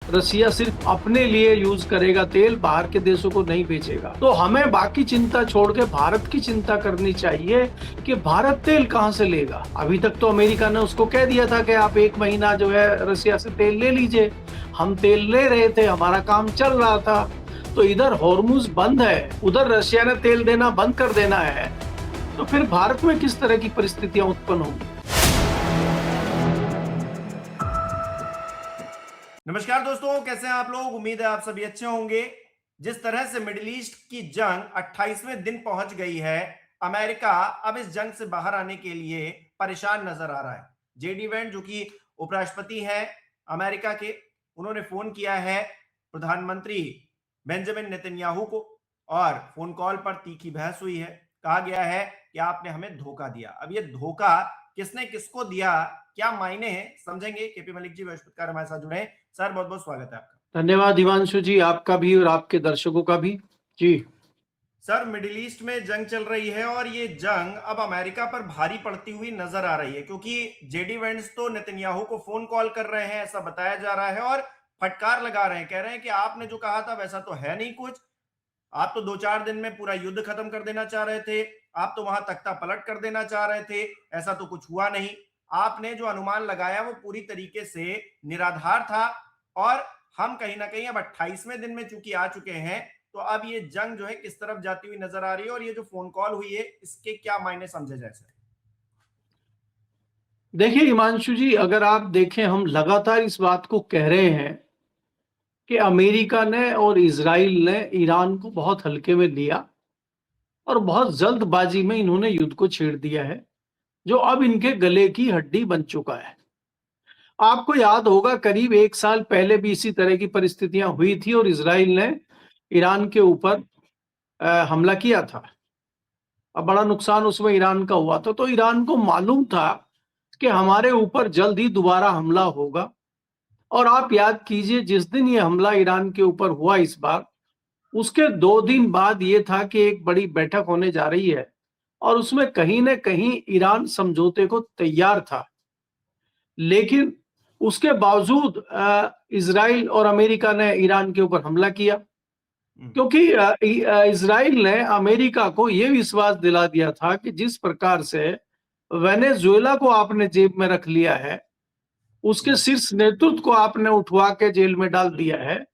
रसिया सिर्फ अपने लिए यूज करेगा तेल, बाहर के देशों को नहीं बेचेगा। तो हमें बाकी चिंता छोड़ के भारत की चिंता करनी चाहिए कि भारत तेल कहां से लेगा। अभी तक तो अमेरिका ने उसको कह दिया था कि आप 1 महीना जो है रसिया से तेल ले लीजिए। हम तेल ले रहे थे, हमारा काम चल रहा था। तो इधर हॉर्मुज बंद है, उधर रशिया ने तेल देना बंद कर देना है, तो फिर भारत में किस तरह की परिस्थितियां उत्पन्न होंगी। नमस्कार दोस्तों, कैसे हैं आप लोग। उम्मीद है आप सभी अच्छे होंगे। जिस तरह से मिडिल ईस्ट की जंग 28वें दिन पहुंच गई है, अमेरिका अब इस जंग से बाहर आने के लिए परेशान नजर आ रहा है। जेडी वेंस जो कि उपराष्ट्रपति हैं अमेरिका के, उन्होंने फोन किया है प्रधानमंत्री बेंजामिन नेतन्याहू को और फोन कॉल पर तीखी बहस हुई है। कहा गया है कि आपने हमें धोखा दिया। अब ये धोखा किसने किसको दिया, क्या मायने हैं, समझेंगे। केपी मलिक जी बृहस्पतिवार हमारे साथ जुड़े हैं। सर बहुत बहुत स्वागत है आपका। धन्यवाद हिमांशु जी, आपका भी और आपके दर्शकों का भी जी। सर, मिडिल ईस्ट में जंग चल रही है और ये जंग अब अमेरिका पर भारी पड़ती हुई नजर आ रही है, क्योंकि जेडी वेंस तो नेतन्याहू को फोन कॉल कर रहे हैं, ऐसा बताया जा रहा है, और फटकार लगा रहे हैं। कह रहे हैं कि आपने जो कहा था वैसा तो है नहीं कुछ। आप तो 2-4 दिन में पूरा युद्ध खत्म कर देना चाह रहे थे, आप तो वहां तख्ता पलट कर देना चाह रहे थे, ऐसा तो कुछ हुआ नहीं। आपने जो अनुमान लगाया वो पूरी तरीके से निराधार था। और हम कहीं ना कहीं अब 28वें दिन में चूंकि आ चुके हैं, तो अब ये जंग जो है किस तरफ जाती हुई नजर आ रही है, और ये जो फोन कॉल हुई है इसके क्या मायने समझे जाए सर। देखिए हिमांशु जी, अगर आप देखें, हम लगातार इस बात को कह रहे हैं कि अमेरिका ने और इजराइल ने ईरान को बहुत हल्के में लिया और बहुत जल्दबाजी में इन्होंने युद्ध को छेड़ दिया है, जो अब इनके गले की हड्डी बन चुका है। आपको याद होगा, करीब 1 साल पहले भी इसी तरह की परिस्थितियां हुई थी और इजराइल ने ईरान के ऊपर हमला किया था। अब बड़ा नुकसान उसमें ईरान का हुआ था। तो ईरान को मालूम था कि हमारे ऊपर जल्द ही दोबारा हमला होगा। और आप याद कीजिए, जिस दिन ये हमला ईरान के ऊपर हुआ इस बार, उसके 2 दिन बाद ये था कि एक बड़ी बैठक होने जा रही है और उसमें कहीं ना कहीं ईरान समझौते को तैयार था। लेकिन उसके बावजूद इजराइल और अमेरिका ने ईरान के ऊपर हमला किया, क्योंकि इजराइल ने अमेरिका को यह विश्वास दिला दिया था कि जिस प्रकार से वेनेजुएला को आपने जेब में रख लिया है, उसके शीर्ष नेतृत्व को आपने उठवा के जेल में डाल दिया है,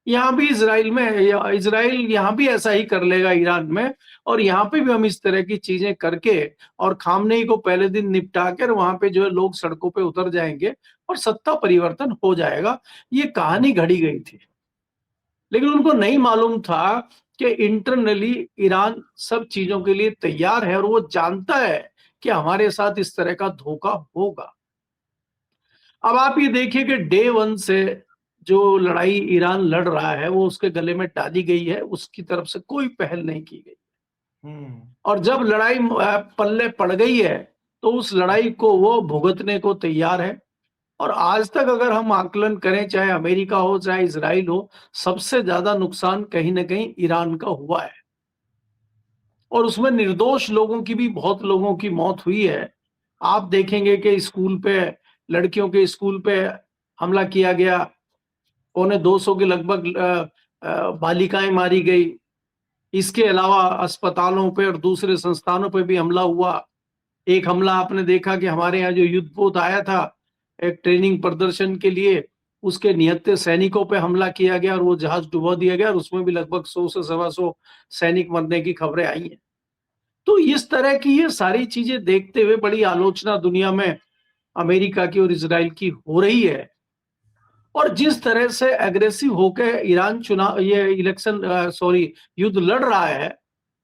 यहाँ भी इजराइल यहाँ भी ऐसा ही कर लेगा ईरान में। और यहाँ पे भी हम इस तरह की चीजें करके और खामनेई को पहले दिन निपटा कर वहां पे जो है लोग सड़कों पे उतर जाएंगे और सत्ता परिवर्तन हो जाएगा। ये कहानी घड़ी गई थी, लेकिन उनको नहीं मालूम था कि इंटरनली ईरान सब चीजों के लिए तैयार है और वो जानता है कि हमारे साथ इस तरह का धोखा होगा। अब आप ये देखिए कि डे वन से जो लड़ाई ईरान लड़ रहा है वो उसके गले में डाली गई है, उसकी तरफ से कोई पहल नहीं की गई। और जब लड़ाई पल्ले पड़ गई है तो उस लड़ाई को वो भुगतने को तैयार है। और आज तक अगर हम आकलन करें, चाहे अमेरिका हो चाहे इजराइल हो, सबसे ज्यादा नुकसान कहीं ना कहीं ईरान का हुआ है। और उसमें निर्दोष लोगों की भी, बहुत लोगों की मौत हुई है। आप देखेंगे कि स्कूल पे, लड़कियों के स्कूल पे हमला किया गया, 250 के लगभग बालिकाएं मारी गई। इसके अलावा अस्पतालों पे और दूसरे संस्थानों पे भी हमला हुआ। एक हमला आपने देखा कि हमारे यहाँ जो युद्धपोत आया था एक ट्रेनिंग प्रदर्शन के लिए, उसके निहत्थे सैनिकों पे हमला किया गया और वो जहाज डुबा दिया गया और उसमें भी लगभग 100 से 125 सैनिक मरने की खबरें आई हैं। तो इस तरह की ये सारी चीजें देखते हुए बड़ी आलोचना दुनिया में अमेरिका की और इजराइल की हो रही है। और जिस तरह से एग्रेसिव होकर ईरान चुनाव, ये इलेक्शन युद्ध लड़ रहा है,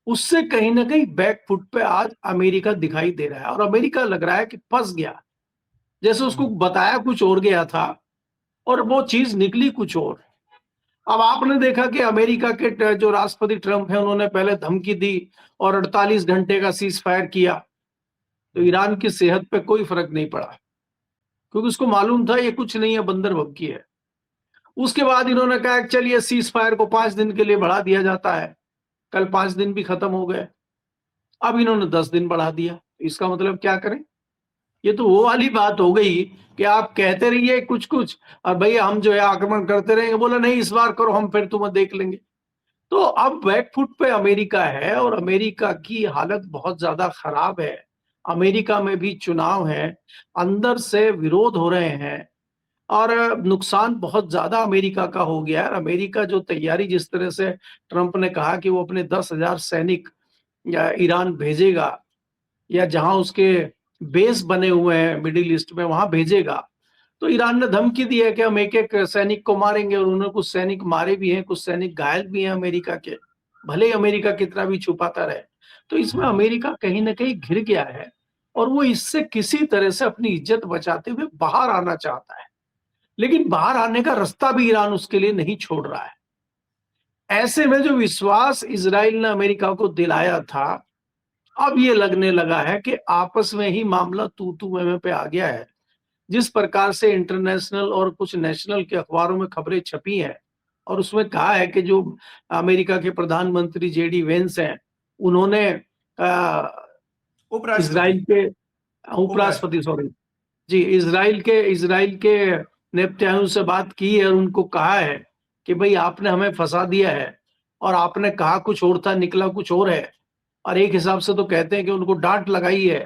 उससे कहीं ना कहीं बैकफुट पे आज अमेरिका दिखाई दे रहा है और अमेरिका लग रहा है कि फंस गया। जैसे उसको बताया कुछ और गया था और वो चीज निकली कुछ और। अब आपने देखा कि अमेरिका के जो राष्ट्रपति ट्रंप है, उन्होंने पहले धमकी दी और 48 घंटे का सीज फायर किया, तो ईरान की सेहत पे कोई फर्क नहीं पड़ा, क्योंकि उसको मालूम था ये कुछ नहीं है, बंदर भभकी है। उसके बाद इन्होंने कहा चलिए सीज फायर को 5 दिन के लिए बढ़ा दिया जाता है। कल 5 दिन भी खत्म हो गए, अब इन्होंने 10 दिन बढ़ा दिया। इसका मतलब क्या करें? ये तो वो वाली बात हो गई कि आप कहते रहिए कुछ कुछ और भैया हम जो है आक्रमण करते रहेंगे। बोला नहीं, इस बार करो, हम फिर तुम्हें देख लेंगे। तो अब बैकफुट पे अमेरिका है और अमेरिका की हालत बहुत ज्यादा खराब है। अमेरिका में भी चुनाव है, अंदर से विरोध हो रहे हैं और नुकसान बहुत ज्यादा अमेरिका का हो गया है। अमेरिका जो तैयारी, जिस तरह से ट्रंप ने कहा कि वो अपने 10,000 सैनिक या ईरान भेजेगा या जहां उसके बेस बने हुए हैं मिडिल ईस्ट में वहां भेजेगा, तो ईरान ने धमकी दी है कि हम एक एक सैनिक को मारेंगे और उन्होंने कुछ सैनिक मारे भी हैं, कुछ सैनिक घायल भी हैं अमेरिका के, भले ही अमेरिका कितना भी छुपाता रहे। तो इसमें अमेरिका कहीं ना कहीं घिर गया है और वो इससे किसी तरह से अपनी इज्जत बचाते हुए बाहर आना चाहता है, लेकिन बाहर आने का रास्ता भी ईरान उसके लिए नहीं छोड़ रहा है। ऐसे में जो विश्वास इजराइल ने अमेरिका को दिलाया था, अब ये लगने लगा है कि आपस में ही मामला तू तू मैं पे आ गया है। जिस प्रकार से इंटरनेशनल और कुछ नेशनल के अखबारों में खबरें छपी हैं और उसमें कहा है कि जो अमेरिका के प्रधानमंत्री जेडी वेंस हैं, उन्होंने उपराष्ट्रपति। इजराइल के उपराष्ट्रपति, उपराष्ट्रपति। सॉरी जी, इजराइल के नेतन्याहू से बात की है और उनको कहा है कि भाई आपने हमें फंसा दिया है और आपने कहा कुछ और था, निकला कुछ और है। और एक हिसाब से तो कहते हैं कि उनको डांट लगाई है।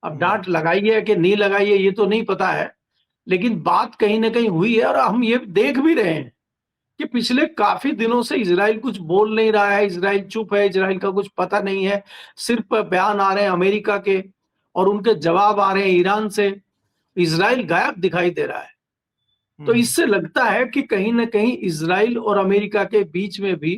अब हम्म। डांट लगाई है कि नहीं लगाई है ये तो नहीं पता है, लेकिन बात कहीं ना कहीं हुई है और हम ये देख भी रहे हैं कि पिछले काफी दिनों से इजराइल कुछ बोल नहीं रहा है, इजराइल चुप है, इजराइल का कुछ पता नहीं है। सिर्फ बयान आ रहे हैं अमेरिका के और उनके जवाब आ रहे हैं ईरान से। इजराइल गायब दिखाई दे रहा है। तो हम्म। इससे लगता है कि कहीं ना कहीं इजराइल और अमेरिका के बीच में भी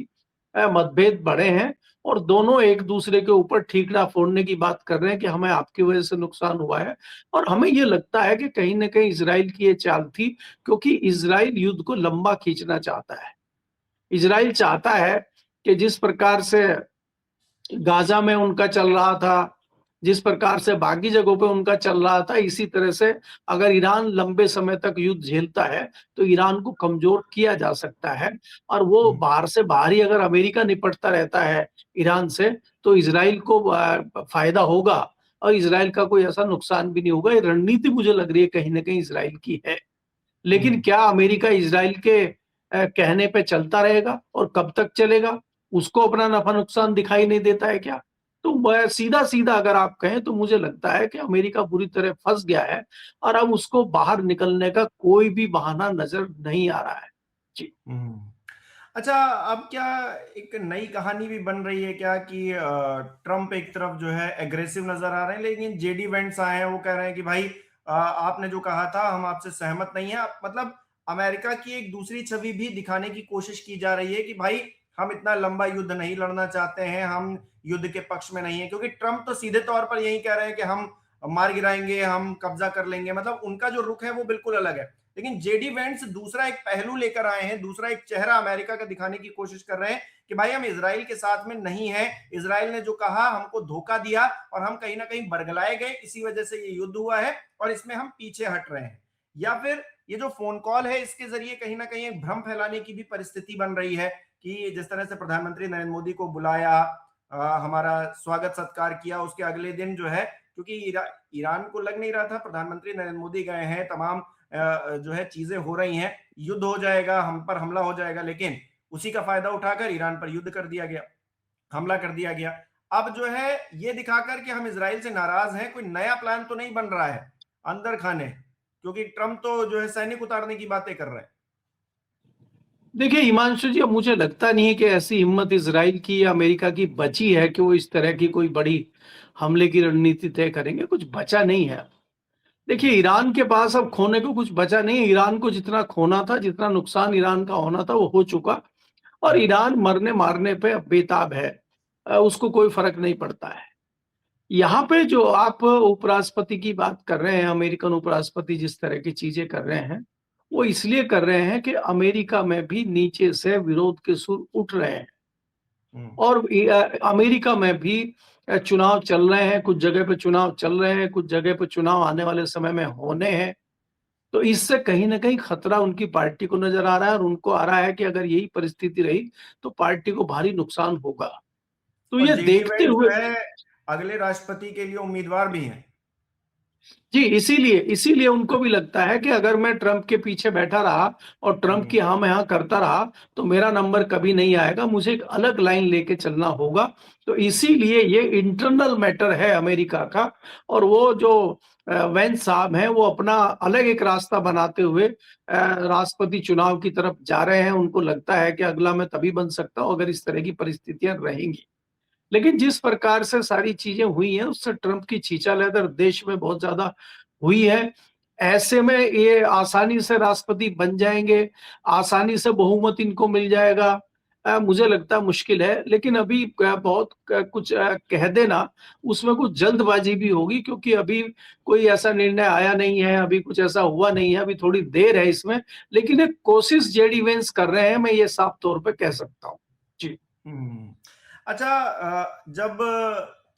मतभेद बढ़े हैं और दोनों एक दूसरे के ऊपर ठीकरा फोड़ने की बात कर रहे हैं कि हमें आपकी वजह से नुकसान हुआ है। और हमें ये लगता है कि कहीं ना कहीं इजराइल की ये चाल थी, क्योंकि इजराइल युद्ध को लंबा खींचना चाहता है। इजराइल चाहता है कि जिस प्रकार से गाजा में उनका चल रहा था, जिस प्रकार से बाकी जगहों पे उनका चल रहा था, इसी तरह से अगर ईरान लंबे समय तक युद्ध झेलता है तो ईरान को कमजोर किया जा सकता है। और वो हम्म। बाहर से बाहर ही अगर अमेरिका निपटता रहता है ईरान से, तो इजराइल को फायदा होगा और इजराइल का कोई ऐसा नुकसान भी नहीं होगा। ये रणनीति मुझे लग रही है कहीं ना कहीं इजराइल की है। लेकिन हम्म। क्या अमेरिका इजराइल के कहने पे चलता रहेगा और कब तक चलेगा? उसको अपना नफा नुकसान दिखाई नहीं देता है क्या? तो सीधा सीधा अगर आप कहें तो मुझे लगता है कि अमेरिका बुरी तरह फंस गया है और अब उसको बाहर निकलने का कोई भी बहाना नजर नहीं आ रहा है। जी। हम्म। अच्छा, अब क्या एक नई कहानी भी बन रही है क्या कि ट्रम्प एक तरफ जो है एग्रेसिव नजर आ रहे हैं, लेकिन जेडी वेंट्स आए हैं, वो कह रहे हैं कि भाई आपने जो कहा था हम आपसे सहमत नहीं है। मतलब अमेरिका की एक दूसरी छवि भी दिखाने की कोशिश की जा रही है कि भाई हम इतना लंबा युद्ध नहीं लड़ना चाहते हैं, हम युद्ध के पक्ष में नहीं है। क्योंकि ट्रम्प तो सीधे तौर पर यही कह रहे हैं कि हम मार गिराएंगे, हम कब्जा कर लेंगे। मतलब उनका जो रुख है वो बिल्कुल अलग है। लेकिन जेडी वेंट्स दूसरा एक पहलू लेकर आए हैं, दूसरा एक चेहरा अमेरिका का दिखाने की कोशिश कर रहे हैं कि भाई हम इजराइल के साथ में नहीं है, इजराइल ने जो कहा हमको धोखा दिया और हम कहीं ना कहीं बरगलाए गए, इसी वजह से ये युद्ध हुआ है और इसमें हम पीछे हट रहे हैं। या फिर ये जो फोन कॉल है इसके जरिए कहीं ना कहीं एक भ्रम फैलाने की भी परिस्थिति बन रही है कि जिस तरह से प्रधानमंत्री नरेंद्र मोदी को बुलाया, हमारा स्वागत सत्कार किया, उसके अगले दिन जो है, क्योंकि ईरान को लग नहीं रहा था प्रधानमंत्री नरेंद्र मोदी गए हैं, तमाम जो है चीजें हो रही हैं, युद्ध हो जाएगा, हम पर हमला हो जाएगा, लेकिन उसी का फायदा उठाकर ईरान पर युद्ध कर दिया गया, हमला कर दिया गया। अब जो है ये दिखाकर कि हम इजराइल से नाराज हैं, कोई नया प्लान तो नहीं बन रहा है अंदर खाने, क्योंकि ट्रंप तो जो है सैनिक उतारने की बातें कर रहे हैं। देखिए हिमांशु जी, अब मुझे लगता नहीं है कि ऐसी हिम्मत इजराइल की या अमेरिका की बची है कि वो इस तरह की कोई बड़ी हमले की रणनीति तय करेंगे। कुछ बचा नहीं है। देखिए ईरान के पास अब खोने को कुछ बचा नहीं। ईरान को जितना खोना था, जितना नुकसान ईरान का होना था वो हो चुका और ईरान मरने मारने पे अब बेताब है। उसको कोई फर्क नहीं पड़ता है। यहाँ पे जो आप उपराष्ट्रपति की बात कर रहे हैं, अमेरिकन उपराष्ट्रपति जिस तरह की चीजें कर रहे हैं, वो इसलिए कर रहे हैं कि अमेरिका में भी नीचे से विरोध के सुर उठ रहे हैं हम्म। और अमेरिका में भी चुनाव चल रहे हैं, कुछ जगह पे चुनाव चल रहे हैं, कुछ जगह पे चुनाव आने वाले समय में होने हैं। तो इससे कहीं ना कहीं खतरा उनकी पार्टी को नजर आ रहा है और उनको आ रहा है कि अगर यही परिस्थिति रही तो पार्टी को भारी नुकसान होगा। तो और ये जेडी देखते वेंस हुए जो है अगले राष्ट्रपति के लिए उम्मीदवार भी हैं। जी, इसीलिए इसीलिए उनको भी लगता है कि अगर मैं ट्रंप के पीछे बैठा रहा और ट्रंप की हाँ में हाँ करता रहा, तो मेरा नंबर कभी नहीं आएगा, मुझे एक अलग लाइन लेके चलना होगा। तो इसीलिए ये इंटरनल मैटर है अमेरिका का, और वो जो वेंस साहब हैं, वो अपना अलग एक रास्ता बनाते हुए राष्ट्रपति चुनाव की तरफ जा रहे हैं। उनको लगता है कि अगला मैं तभी बन सकता हूँ अगर इस तरह की परिस्थितियाँ रहेंगी। लेकिन जिस प्रकार से सारी चीजें हुई हैं, उससे ट्रंप की खींचालेदर देश में बहुत ज्यादा हुई है। ऐसे में ये आसानी से राष्ट्रपति बन जाएंगे, आसानी से बहुमत इनको मिल जाएगा, मुझे लगता है मुश्किल है। लेकिन अभी बहुत कुछ कह देना, उसमें कुछ जल्दबाजी भी होगी, क्योंकि अभी कोई ऐसा निर्णय आया नहीं है, अभी कुछ ऐसा हुआ नहीं है, अभी थोड़ी देर है इसमें। लेकिन एक कोशिश जेडी वेंस कर रहे हैं, मैं ये साफ तौर पे कह सकता हूँ। जी। हम्म। अच्छा, जब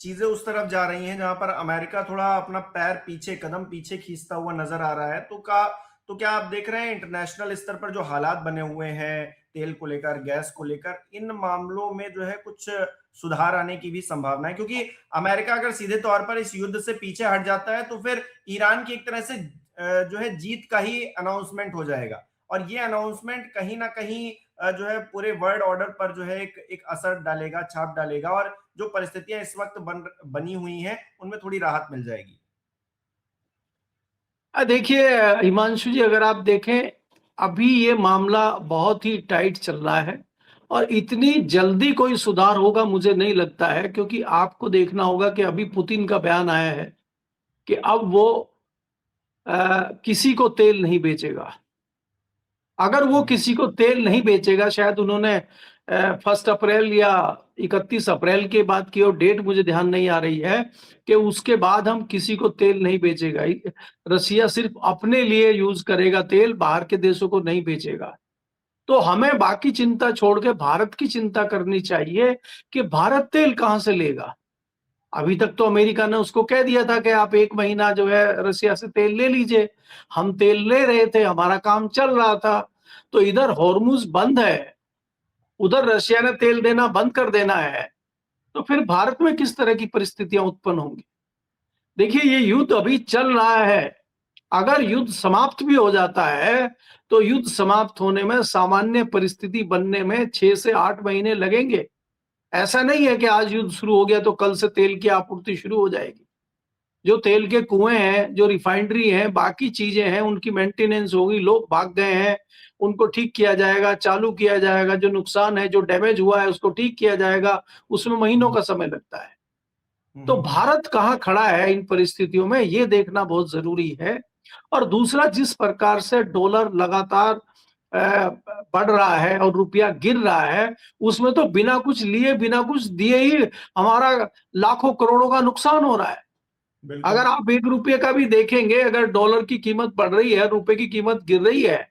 चीजें उस तरफ जा रही हैं जहां पर अमेरिका थोड़ा अपना पैर पीछे, कदम पीछे खींचता हुआ नजर आ रहा है, तो क्या आप देख रहे हैं इंटरनेशनल स्तर पर जो हालात बने हुए हैं तेल को लेकर, गैस को लेकर, इन मामलों में जो है कुछ सुधार आने की भी संभावना है? क्योंकि अमेरिका अगर सीधे तौर पर इस युद्ध से पीछे हट जाता है तो फिर ईरान की एक तरह से जो है जीत का ही अनाउंसमेंट हो जाएगा, और ये अनाउंसमेंट कहीं ना कहीं जो है पूरे वर्ल्ड ऑर्डर पर जो है एक असर डालेगा, छाप डालेगा, और जो परिस्थितियां इस वक्त बनी हुई हैं उनमें थोड़ी राहत मिल जाएगी। देखिए हिमांशु जी, अगर आप देखें, अभी ये मामला बहुत ही टाइट चल रहा है, और इतनी जल्दी कोई सुधार होगा मुझे नहीं लगता है। क्योंकि आपको देखना होगा कि अभी पुतिन का बयान आया है कि अब वो किसी को तेल नहीं बेचेगा। अगर वो किसी को तेल नहीं बेचेगा, शायद उन्होंने 1 अप्रैल या 31 अप्रैल के बाद की, और डेट मुझे ध्यान नहीं आ रही है, कि उसके बाद हम किसी को तेल नहीं बेचेगा। रसिया सिर्फ अपने लिए यूज करेगा तेल, बाहर के देशों को नहीं बेचेगा। तो हमें बाकी चिंता छोड़ के भारत की चिंता करनी चाहिए कि भारत तेल कहां से लेगा। अभी तक तो अमेरिका ने उसको कह दिया था कि आप 1 महीना जो है रसिया से तेल ले लीजिए। हम तेल ले रहे थे, हमारा काम चल रहा था। तो इधर हॉर्मुज बंद है, उधर रशिया ने तेल देना बंद कर देना है। तो फिर भारत में किस तरह की परिस्थितियां उत्पन्न होंगी? देखिए, ये युद्ध अभी चल रहा है। अगर युद्ध समाप्त भी हो जाता है, तो युद्ध समाप्त होने में, सामान्य परिस्थिति बनने में 6 से 8 महीने लगेंगे। ऐसा नहीं है कि आज युद्ध शुरू हो गया तो कल से तेल की आपूर्ति शुरू हो जाएगी। जो तेल के कुएं हैं, जो रिफाइनरी हैं, बाकी चीजें हैं, उनकी मेंटेनेंस होगी। लोग भाग गए हैं, उनको ठीक किया जाएगा, चालू किया जाएगा। जो नुकसान है, जो डैमेज हुआ है, उसको ठीक किया जाएगा। उसमें महीनों का समय लगता है। तो भारत कहाँ खड़ा है इन परिस्थितियों में, ये देखना बहुत जरूरी है। और दूसरा, जिस प्रकार से डॉलर लगातार बढ़ रहा है और रुपया गिर रहा है, उसमें तो बिना कुछ लिए, बिना कुछ दिए ही हमारा लाखों करोड़ों का नुकसान हो रहा है। बिल्कुल। अगर आप 1 रुपये का भी देखेंगे, अगर डॉलर की कीमत बढ़ रही है, रुपए की कीमत गिर रही है,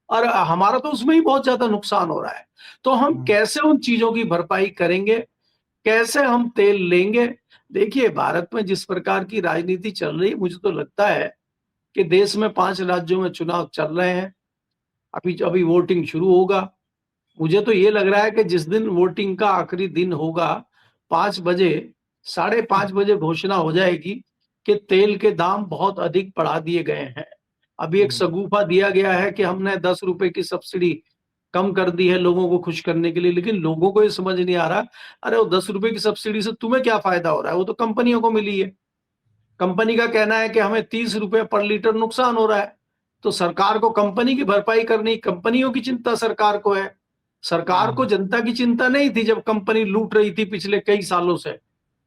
और हमारा तो उसमें ही बहुत ज्यादा नुकसान हो रहा है। तो हम कैसे उन चीजों की भरपाई करेंगे, कैसे हम तेल लेंगे? देखिए, भारत में जिस प्रकार की राजनीति चल रही है, मुझे तो लगता है कि देश में 5 राज्यों में चुनाव चल रहे हैं। अभी अभी वोटिंग शुरू होगा। मुझे तो ये लग रहा है कि जिस दिन वोटिंग का आखिरी दिन होगा, 5 बजे, 5:30 बजे घोषणा हो जाएगी कि तेल के दाम बहुत अधिक बढ़ा दिए गए हैं। अभी एक शगुफा दिया गया है कि हमने 10 रुपए की सब्सिडी कम कर दी है लोगों को खुश करने के लिए। लेकिन लोगों को ये समझ नहीं आ रहा, अरे वो 10 रुपए की सब्सिडी से तुम्हें क्या फायदा हो रहा है? वो तो कंपनियों को मिली है। कंपनी का कहना है कि हमें 30 रुपए पर लीटर नुकसान हो रहा है। तो सरकार को कंपनी की भरपाई करनी, कंपनियों की चिंता सरकार को है। सरकार को जनता की चिंता नहीं थी जब कंपनी लूट रही थी पिछले कई सालों से।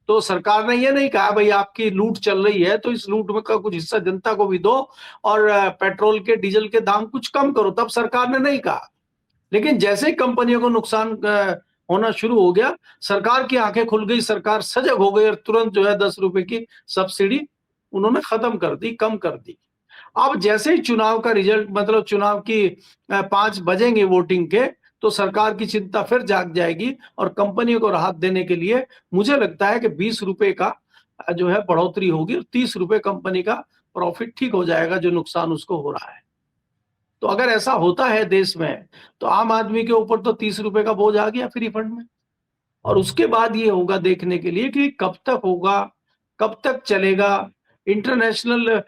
तो सरकार ने ये नहीं कहा भाई आपकी लूट चल रही है तो इस लूट में का कुछ हिस्सा जनता को भी दो, और पेट्रोल के, डीजल के दाम कुछ कम करो, तब सरकार ने नहीं कहा। लेकिन जैसे ही कंपनियों को नुकसान होना शुरू हो गया, सरकार की आंखें खुल गई, सरकार सजग हो गई, और तुरंत जो है 10 रुपए की सब्सिडी उन्होंने खत्म कर दी, कम कर दी। अब जैसे ही चुनाव का रिजल्ट, मतलब चुनाव की 5 बजेंगे वोटिंग के, तो सरकार की चिंता फिर जाग जाएगी, और कंपनियों को राहत देने के लिए मुझे लगता है कि 20 रुपए का जो है बढ़ोतरी होगी, और 30 रुपए कंपनी का प्रॉफिट ठीक हो जाएगा जो नुकसान उसको हो रहा है। तो अगर ऐसा होता है देश में, तो आम आदमी के ऊपर तो 30 रुपए का बोझ आ गया फ्री फंड में। और उसके बाद ये होगा देखने के लिए कि कब तक होगा, कब तक चलेगा, इंटरनेशनल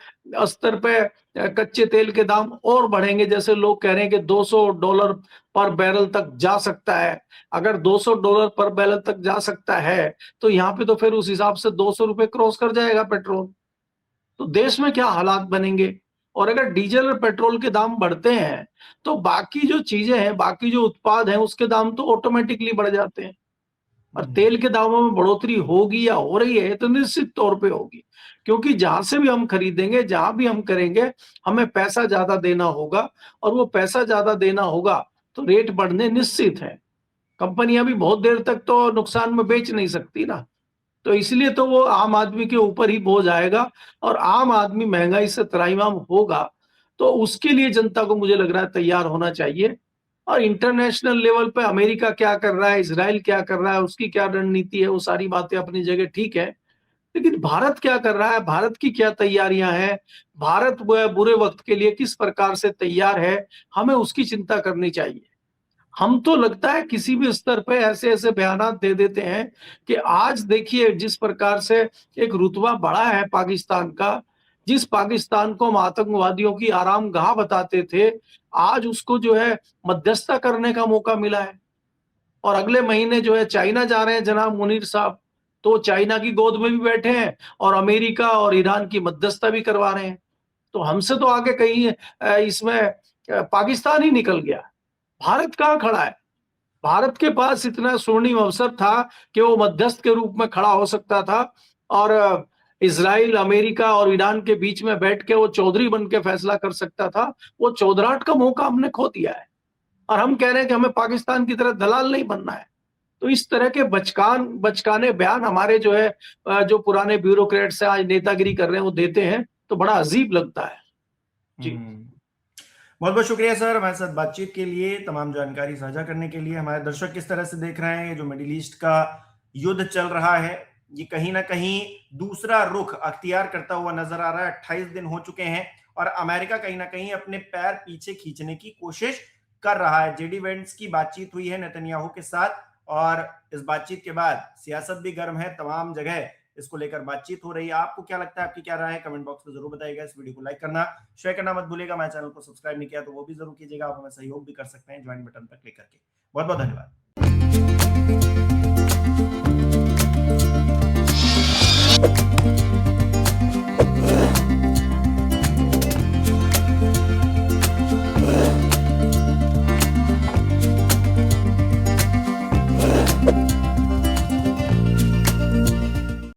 स्तर पे कच्चे तेल के दाम और बढ़ेंगे, जैसे लोग कह रहे हैं कि $200 पर बैरल तक जा सकता है। अगर $200 पर बैरल तक जा सकता है तो यहाँ पे तो फिर उस हिसाब से ₹200 क्रॉस कर जाएगा पेट्रोल। तो देश में क्या हालात बनेंगे। और अगर डीजल और पेट्रोल के दाम बढ़ते हैं तो बाकी जो चीजें हैं, बाकी जो उत्पाद हैं, उसके दाम तो ऑटोमेटिकली बढ़ जाते हैं। और तेल के दामों में बढ़ोतरी होगी या हो रही है तो निश्चित तौर पे होगी, क्योंकि जहां से भी हम खरीदेंगे, जहां भी हम करेंगे, हमें पैसा ज्यादा देना होगा। और वो पैसा ज्यादा देना होगा तो रेट बढ़ने निश्चित है। कंपनियां भी बहुत देर तक तो नुकसान में बेच नहीं सकती ना। तो इसलिए तो वो आम आदमी के ऊपर ही बोझ आएगा और आम आदमी महंगाई से त्राहिमाम होगा। तो उसके लिए जनता को मुझे लग रहा है तैयार होना चाहिए। और इंटरनेशनल लेवल पे अमेरिका क्या कर रहा है, इजराइल क्या कर रहा है, उसकी क्या रणनीति है, वो सारी बातें अपनी जगह ठीक है। लेकिन भारत क्या कर रहा है, भारत की क्या तैयारियां हैं, भारत बुरे वक्त के लिए किस प्रकार से तैयार है, हमें उसकी चिंता करनी चाहिए। हम तो लगता है किसी भी स्तर पे ऐसे ऐसे बयानात दे देते हैं कि आज देखिए जिस प्रकार से एक रुतबा बढ़ा है पाकिस्तान का, जिस पाकिस्तान को हम आतंकवादियों की आरामगाह बताते थे, आज उसको जो है मध्यस्थता करने का मौका मिला है। और अगले महीने जो है चाइना जा रहे हैं जनाब मुनीर साहब, तो चाइना की गोद में भी बैठे हैं और अमेरिका और ईरान की मध्यस्थता भी करवा रहे हैं। तो हमसे तो आगे कहीं इसमें पाकिस्तान ही निकल गया। भारत कहाँ खड़ा है। भारत के पास इतना स्वर्णिम अवसर था कि वो मध्यस्थ के रूप में खड़ा हो सकता था और इजराइल, अमेरिका और ईरान के बीच में बैठ के वो चौधरी बन के फैसला कर सकता था। वो चौधराट का मौका हमने खो दिया है और हम कह रहे हैं कि हमें पाकिस्तान की तरह दलाल नहीं बनना है। तो इस तरह के बचकाने बयान हमारे जो है जो पुराने ब्यूरोक्रेट्स हैं, आज नेतागिरी कर रहे हैं, वो देते हैं तो बड़ा अजीब लगता है। जी। बहुत बहुत शुक्रिया सर हमारे साथ बातचीत के लिए, तमाम जानकारी साझा करने के लिए। हमारे दर्शक किस तरह से देख रहे हैं ये जो मिडिल ईस्ट का युद्ध चल रहा है, ये कहीं ना कहीं दूसरा रुख अख्तियार करता हुआ नजर आ रहा है। 28 दिन हो चुके हैं और अमेरिका कहीं ना कहीं अपने पैर पीछे खींचने की कोशिश कर रहा है। जेडी वेंस की बातचीत हुई है नेतन्याहू के साथ और इस बातचीत के बाद सियासत भी गर्म है, तमाम जगह इसको लेकर बातचीत हो रही है। आपको क्या लगता है, आपकी क्या राय है, कमेंट बॉक्स में जरूर बताइएगा। इस वीडियो को लाइक करना, शेयर करना मत भूलिएगा। हमारे चैनल को सब्सक्राइब नहीं किया तो वो भी जरूर कीजिएगा। आप हमें सहयोग भी कर सकते हैं ज्वाइन बटन पर क्लिक करके। बहुत बहुत धन्यवाद।